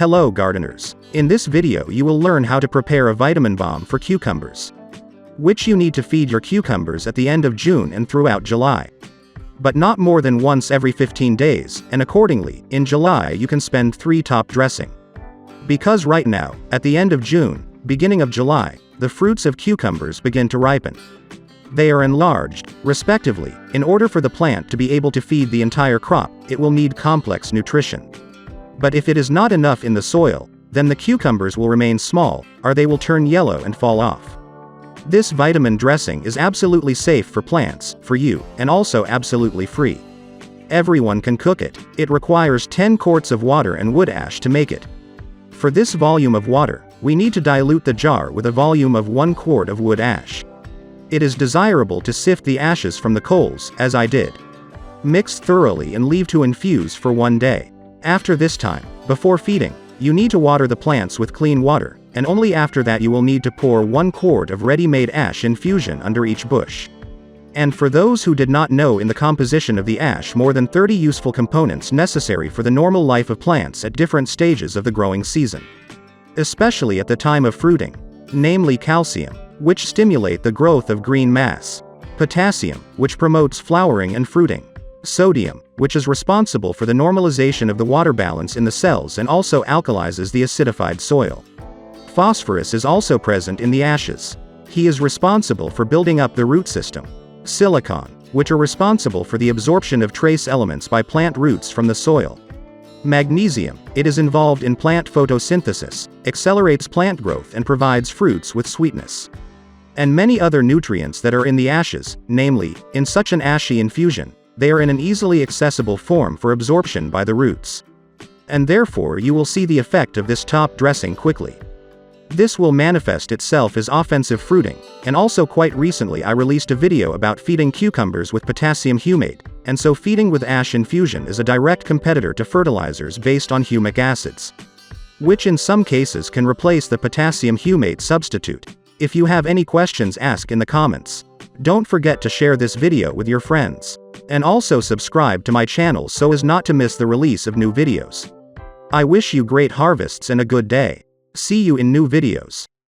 Hello gardeners. In this video you will learn how to prepare a vitamin bomb for cucumbers, which you need to feed your cucumbers at the end of June and throughout July. But not more than once every 15 days, and accordingly, in July you can spend 3 top dressing. Because right now, at the end of June, beginning of July, the fruits of cucumbers begin to ripen. They are enlarged, respectively. In order for the plant to be able to feed the entire crop, it will need complex nutrition. But if it is not enough in the soil, then the cucumbers will remain small, or they will turn yellow and fall off. This vitamin dressing is absolutely safe for plants, for you, and also absolutely free. Everyone can cook it. It requires 10 quarts of water and wood ash to make it. For this volume of water, we need to dilute the jar with a volume of 1 quart of wood ash. It is desirable to sift the ashes from the coals, as I did. Mix thoroughly and leave to infuse for 1 day. After this time, before feeding, you need to water the plants with clean water, and only after that you will need to pour 1 quart of ready-made ash infusion under each bush. And for those who did not know, in the composition of the ash more than 30 useful components necessary for the normal life of plants at different stages of the growing season, especially at the time of fruiting, namely calcium, which stimulate the growth of green mass; potassium, which promotes flowering and fruiting; sodium, which is responsible for the normalization of the water balance in the cells and also alkalizes the acidified soil; phosphorus is also present in the ashes. He is responsible for building up the root system; silicon, which are responsible for the absorption of trace elements by plant roots from the soil; magnesium, it is involved in plant photosynthesis, accelerates plant growth and provides fruits with sweetness; and many other nutrients that are in the ashes, namely, in such an ashy infusion, they are in an easily accessible form for absorption by the roots. And therefore you will see the effect of this top dressing quickly. This will manifest itself as offensive fruiting, and also quite recently I released a video about feeding cucumbers with potassium humate, and so feeding with ash infusion is a direct competitor to fertilizers based on humic acids, which in some cases can replace the potassium humate substitute. If you have any questions, ask in the comments. Don't forget to share this video with your friends. And also subscribe to my channel so as not to miss the release of new videos. I wish you great harvests and a good day. See you in new videos.